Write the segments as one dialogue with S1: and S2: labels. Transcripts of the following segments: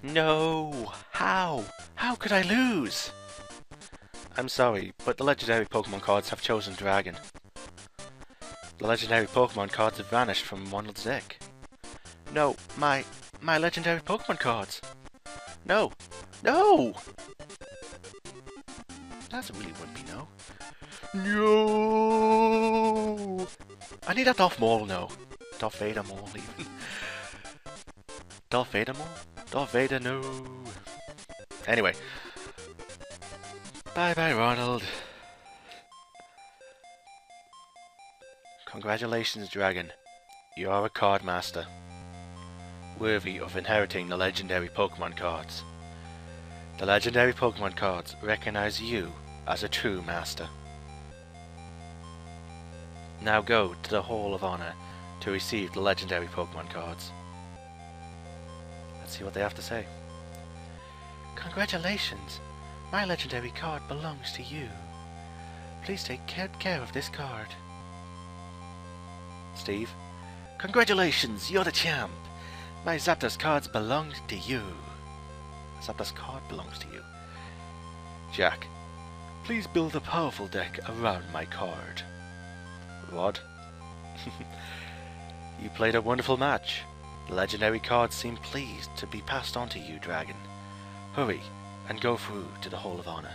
S1: No! How? How could I lose? I'm sorry, but the legendary Pokemon cards have chosen Dragon. The legendary Pokemon cards have vanished from Ronald's deck. No, my legendary Pokemon cards! No! No! That's a really wimpy no. No! I need a Darth Maul now. Darth Vader Maul even. Darth Vader Maul? Darth Vader no! Anyway. Bye bye Ronald. Congratulations Dragon. You are a card master. Worthy of inheriting the legendary Pokemon cards. The legendary Pokemon cards recognize you as a true master. Now go to the Hall of Honor to receive the legendary Pokemon cards. Let's see what they have to say. Congratulations! My legendary card belongs to you. Please take care of this card. Steve. Congratulations! You're the champ! My Zapdos cards belong to you. Zapdos card belongs to you. Jack. Please build a powerful deck around my card. Rod. You played a wonderful match. The legendary cards seem pleased to be passed on to you, Dragon. Hurry and go through to the Hall of Honor.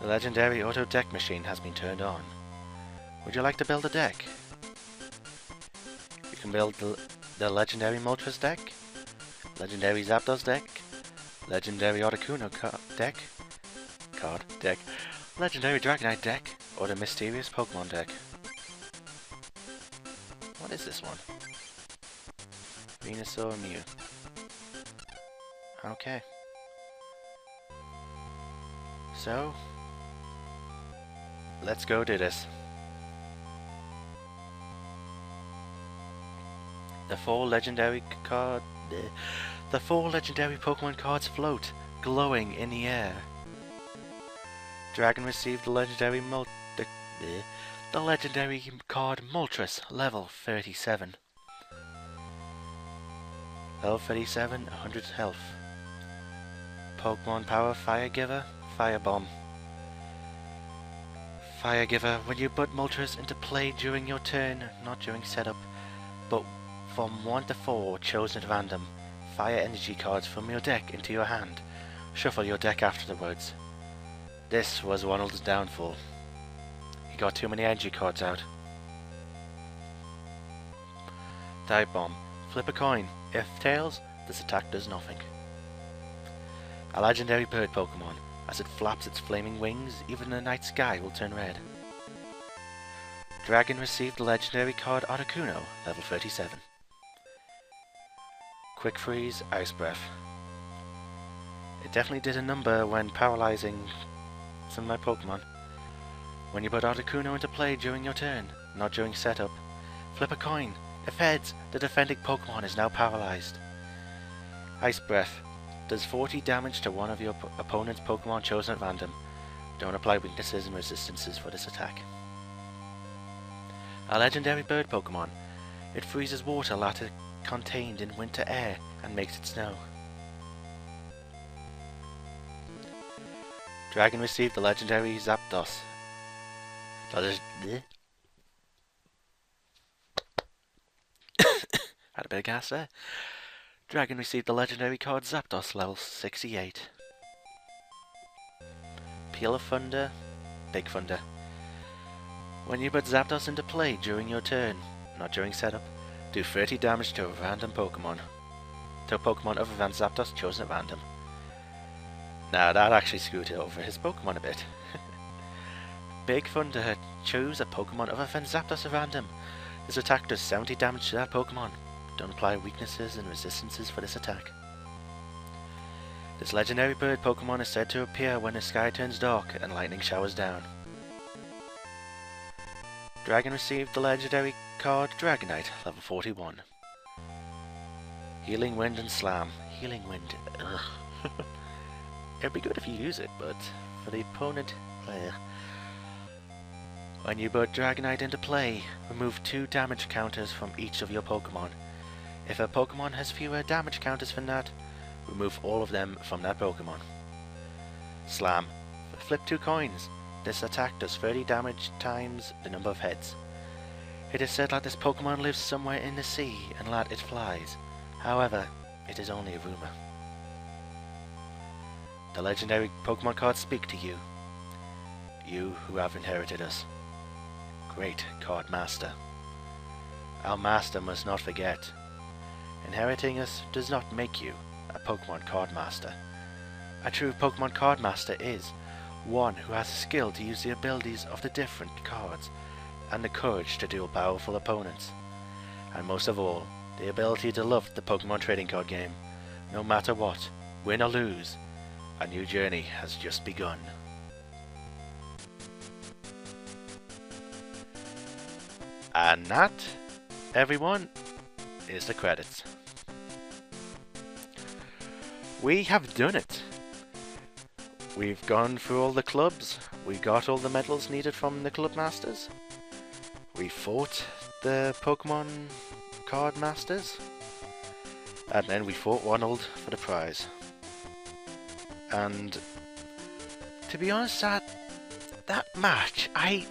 S1: The legendary auto deck machine has been turned on. Would you like to build a deck? You can build the legendary Moltres deck, legendary Zapdos deck, legendary Articuno deck, legendary Dragonite deck, or the mysterious Pokemon deck. What is this one? Venusaur Mew. Okay. So, let's go do this. The four legendary Pokemon cards float, glowing in the air. Dragon received the legendary card Moltres, level 37. Level 37, 100 health. Pokemon Power Fire Giver, Fire Bomb. Fire Giver, when you put Moltres into play during your turn, not during setup, but from 1 to 4 chosen at random, fire energy cards from your deck into your hand. Shuffle your deck afterwards. This was Ronald's downfall. He got too many energy cards out. Dive Bomb. Flip a coin. If tails, this attack does nothing. A legendary bird Pokemon. As it flaps its flaming wings, even the night sky will turn red. Dragon received the legendary card Articuno, level 37. Quick Freeze, Ice Breath. It definitely did a number when paralyzing some of my Pokemon. When you put Articuno into play during your turn, not during setup, flip a coin. If heads, the defending Pokemon is now paralyzed. Ice Breath. Does 40 damage to one of your opponent's Pokemon chosen at random. Don't apply weaknesses and resistances for this attack. A legendary bird Pokemon. It freezes water latter contained in winter air and makes it snow. Dragon received the legendary Zapdos. Had a bit of gas there. Dragon received the legendary card Zapdos, level 68. Peal of Thunder, Big Thunder. When you put Zapdos into play during your turn, not during setup, do 30 damage to a random Pokemon. To a Pokemon other than Zapdos chosen at random. Now that actually screwed over his Pokemon a bit. Big Thunder, choose a Pokemon other than Zapdos at random. This attack does 70 damage to that Pokemon. Don't apply weaknesses and resistances for this attack. This legendary bird Pokemon is said to appear when the sky turns dark and lightning showers down. Dragon received the legendary card Dragonite, level 41. Healing Wind and Slam. Healing Wind, ugh. It'd be good if you use it, but for the opponent, when you put Dragonite into play, remove 2 damage counters from each of your Pokemon. If a Pokemon has fewer damage counters than that, remove all of them from that Pokemon. Slam. Flip 2 coins. This attack does 30 damage times the number of heads. It is said that this Pokemon lives somewhere in the sea and that it flies. However, it is only a rumor. The legendary Pokemon cards speak to you. You who have inherited us. Great Card Master. Our Master must not forget. Inheriting us does not make you a Pokemon Card Master. A true Pokemon Card Master is one who has the skill to use the abilities of the different cards and the courage to deal powerful opponents. And most of all, the ability to love the Pokemon trading card game. No matter what, win or lose, a new journey has just begun. And that, everyone, is the credits. We have done it! We've gone through all the clubs, we got all the medals needed from the club masters, we fought the Pokemon card masters, and then we fought Ronald for the prize. And to be honest, that match, I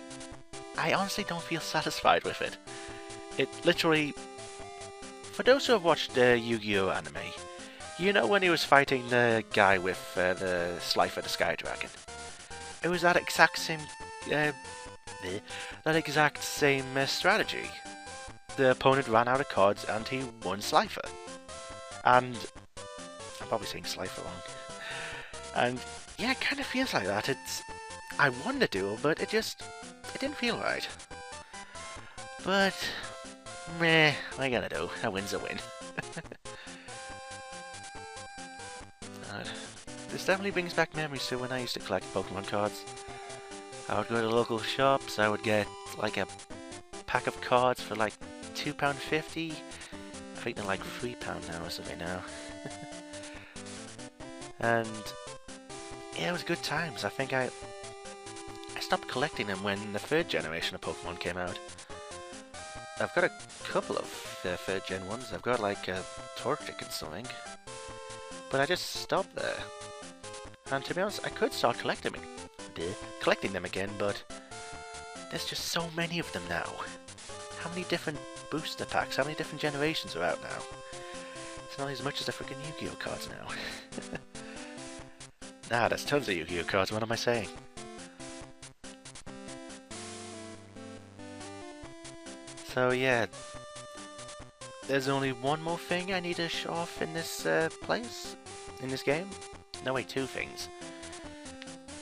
S1: honestly don't feel satisfied with it. It literally, for those who have watched the Yu-Gi-Oh anime, you know when he was fighting the guy with the Slifer the Sky Dragon? It was that exact same strategy. The opponent ran out of cards and he won Slifer. And I'm probably saying Slifer wrong. And yeah, it kind of feels like that. I won the duel, but it didn't feel right. But meh, what are you gonna do? A win's a win. This definitely brings back memories to when I used to collect Pokemon cards. I would go to local shops, I would get like a pack of cards for like £2.50. I think they're like £3 now or something now. And yeah, it was good times. I think I stopped collecting them when the 3rd generation of Pokemon came out. I've got a couple of 3rd gen ones. I've got like a Torchic and something. But I just stopped there. And to be honest, I could start collecting them again, but there's just so many of them now. How many different booster packs, how many different generations are out now? It's not as much as the freaking Yu-Gi-Oh cards now. Nah, there's tons of Yu-Gi-Oh cards, what am I saying? So yeah, there's only one more thing I need to show off in this in this game. No wait, 2 things.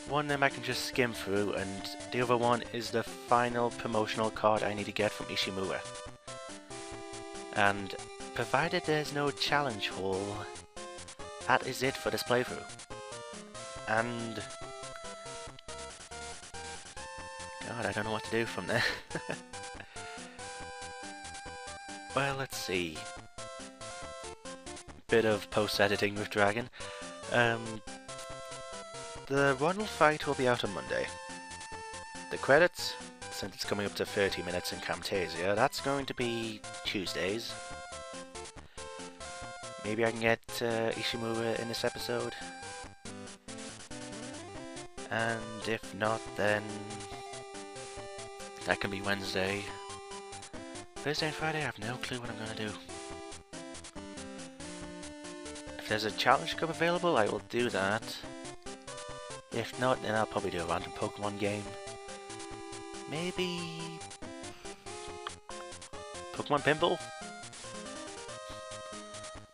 S1: One of them I can just skim through, and the other one is the final promotional card I need to get from Ishimura. And provided there's no challenge hall, that is it for this playthrough. And God, I don't know what to do from there. Well, let's see. Bit of post-editing with Dragon. The Ronald fight will be out on Monday. The credits, since it's coming up to 30 minutes in Camtasia, that's going to be Tuesdays. Maybe I can get Ishimura in this episode. And if not, then that can be Wednesday. Thursday and Friday, I have no clue what I'm going to do. If there's a challenge cup available, I will do that. If not, then I'll probably do a random Pokemon game. Maybe Pokemon Pinball?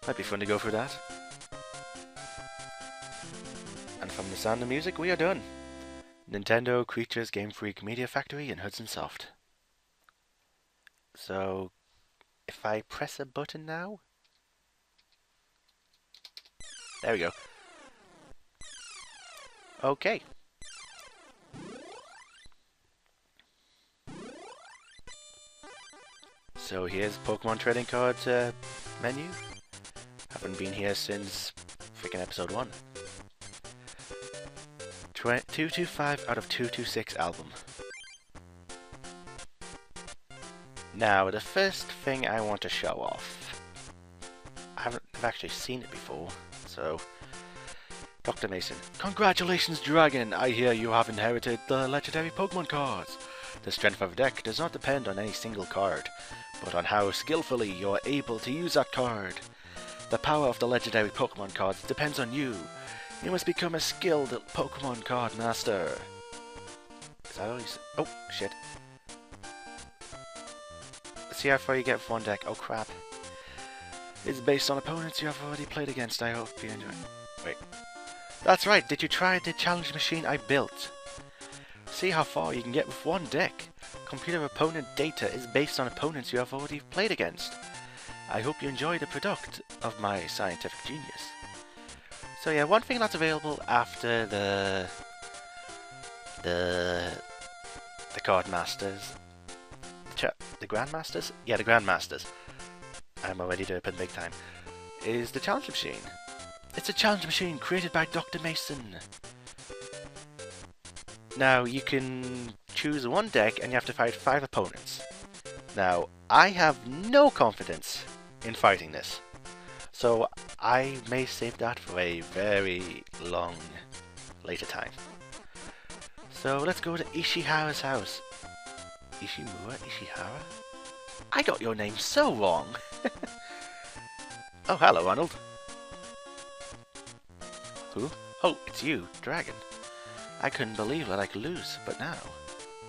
S1: Might be fun to go through that. And from the sound of music, we are done. Nintendo, Creatures, Game Freak, Media Factory, and Hudson Soft. So, if I press a button now... There we go. Okay. So here's Pokemon Trading Card menu. Haven't been here since freaking episode 1. 225 out of 226 album. Now, the first thing I want to show off, I've actually seen it before, so... Dr. Mason. Congratulations, Dragon! I hear you have inherited the legendary Pokemon cards. The strength of a deck does not depend on any single card, but on how skillfully you are able to use that card. The power of the legendary Pokemon cards depends on you. You must become a skilled Pokemon card master. Is that all you said? Oh, shit. Let's see how far you get with one deck. Oh, crap. It's based on opponents you have already played against. I hope you enjoy. Wait. That's right. Did you try the challenge machine I built? See how far you can get with one deck. Computer opponent data is based on opponents you have already played against. I hope you enjoy the product of my scientific genius. So yeah, one thing that's available after the Card Masters, the Grandmasters? Yeah, the Grandmasters. I'm already doing it in big time. Is the challenge machine. It's a challenge machine created by Dr. Mason. Now, you can choose one deck and you have to fight 5 opponents. Now, I have no confidence in fighting this, so I may save that for a very long later time. So let's go to Ishihara's house. Ishihara? I got your name so wrong! Oh, hello, Arnold. Who? Oh, it's you, Dragon. I couldn't believe that I could lose, but now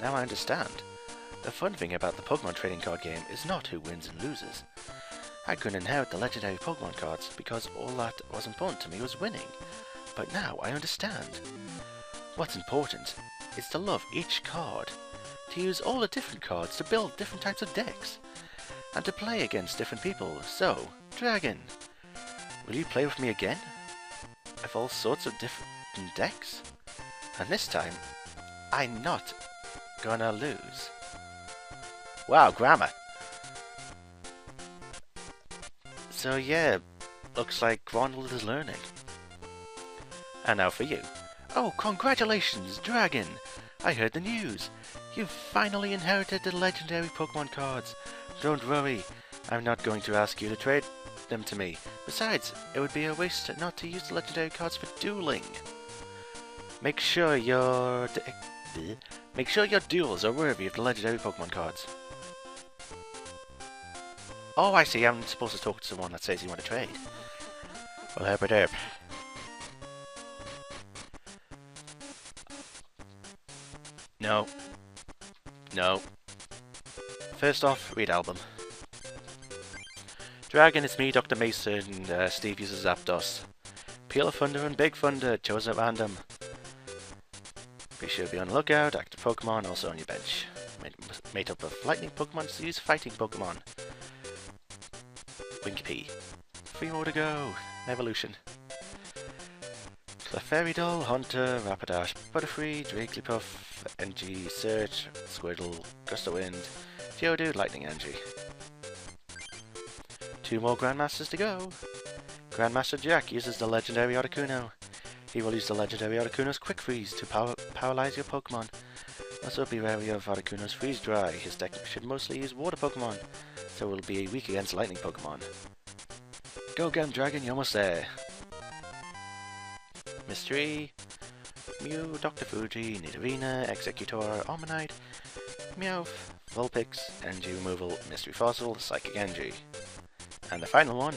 S1: I understand. The fun thing about the Pokemon trading card game is not who wins and loses. I couldn't inherit the legendary Pokemon cards because all that was important to me was winning. But now I understand. What's important is to love each card, to use all the different cards to build different types of decks, and to play against different people. So, Dragon, will you play with me again? With all sorts of different decks? And this time, I'm not gonna lose. Wow, grammar! So yeah, looks like Ronald is learning. And now for you. Oh, congratulations, Dragon! I heard the news. You've finally inherited the legendary Pokemon cards. Don't worry, I'm not going to ask you to trade them to me. Besides, it would be a waste not to use the legendary cards for dueling. Make sure your duels are worthy of the legendary Pokemon cards. Oh, I see. I'm supposed to talk to someone that says you want to trade. Well, help it up. No. No. First off, read album. Dragon, it's me, Dr. Mason. Steve uses Zapdos. Peel of Thunder and Big Thunder, chosen at random. Be sure to be on the lookout. Active Pokemon also on your bench. Made up of lightning Pokemon, so use fighting Pokemon. Winky. 3 more to go. Evolution. Clefairy Hunter, Rapidash, Butterfree, Jigglypuff, NG, Search, Squirtle, Gust of Wind, Geodude, Lightning Energy. 2 more Grandmasters to go. Grandmaster Jack uses the legendary Articuno. He will use the legendary Articuno's Quick Freeze to paralyze your Pokemon. Also be wary of Articuno's Freeze Dry. His deck should mostly use water Pokemon, so it will be weak against lightning Pokemon. Go again, Dragon, you're almost there. Mystery, Mew, Dr. Fuji, Nidorina, Executor, Armanite, Meowth, Vulpix, Energy Removal, Mystery Fossil, Psychic Energy. And the final one.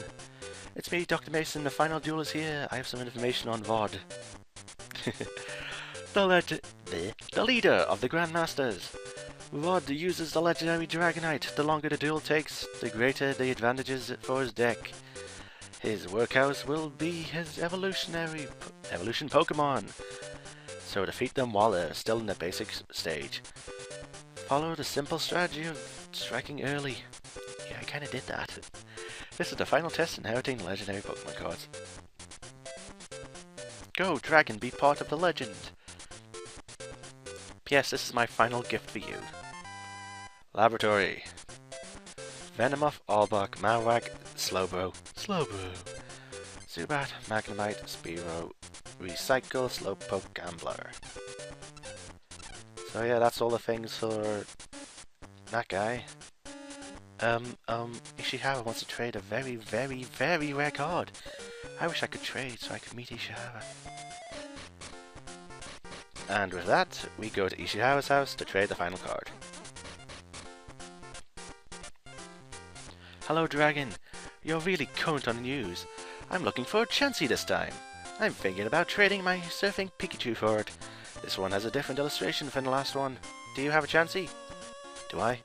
S1: It's me, Dr. Mason, the final duel is here. I have some information on VOD. The leader of the Grandmasters. VOD uses the legendary Dragonite. The longer the duel takes, the greater the advantages for his deck. His workhouse will be his evolution Pokemon. So defeat them while they're still in the basic stage. Follow the simple strategy of striking early. Yeah, I kinda did that. This is the final test inheriting legendary Pokemon cards. Go, Dragon, be part of the legend! P.S. This is my final gift for you. Laboratory. Venomoth, Arbok, Marowak, Slowbro, Zubat, Magnemite, Spearow, Recycle, Slowpoke, Gambler. So yeah, that's all the things for that guy. Ishihara wants to trade a very, very, very rare card. I wish I could trade so I could meet Ishihara. And with that, we go to Ishihara's house to trade the final card. Hello, Dragon. You're really current on the news. I'm looking for a Chansey this time. I'm thinking about trading my Surfing Pikachu for it. This one has a different illustration from the last one. Do you have a Chansey? Do I?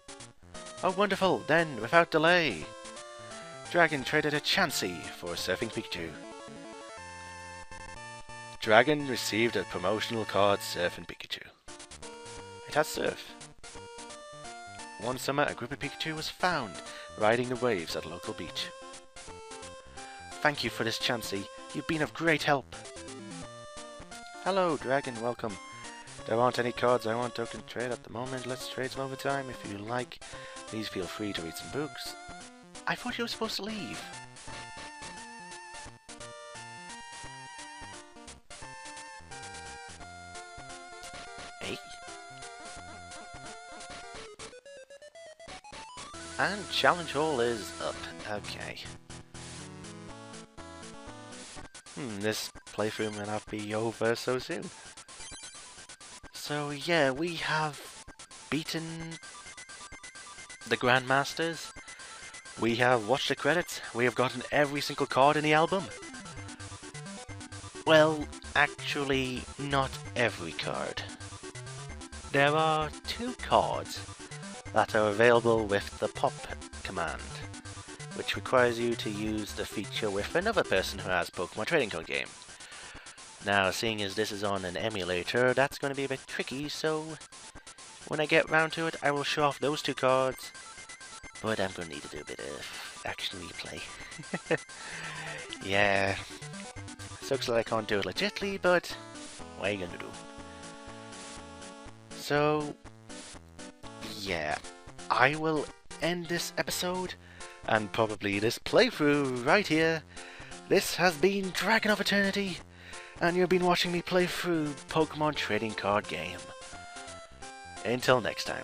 S1: Oh, wonderful. Then, without delay. Dragon traded a Chansey for a Surfing Pikachu. Dragon received a promotional card, Surfing Pikachu. It has Surf. One summer, a group of Pikachu was found riding the waves at a local beach. Thank you for this, Chansey. You've been of great help. Hello, Dragon. Welcome. There aren't any cards I want token trade at the moment. Let's trade some overtime. If you like, please feel free to read some books. I thought you were supposed to leave. Hey. And Challenge Hall is up. Okay. This playthrough may not be over so soon. So yeah, we have beaten the Grandmasters. We have watched the credits. We have gotten every single card in the album. Well, actually, not every card. There are 2 cards that are available with the Pop command, which requires you to use the feature with another person who has Pokemon Trading Card Game. Now, seeing as this is on an emulator, that's going to be a bit tricky, so when I get round to it, I will show off those 2 cards, but I'm going to need to do a bit of action replay. Yeah, sucks that I can't do it legitly, but what are you going to do? So, yeah, I will end this episode, and probably this playthrough right here. This has been DragonofEternity, and you've been watching me play through Pokemon Trading Card Game. Until next time.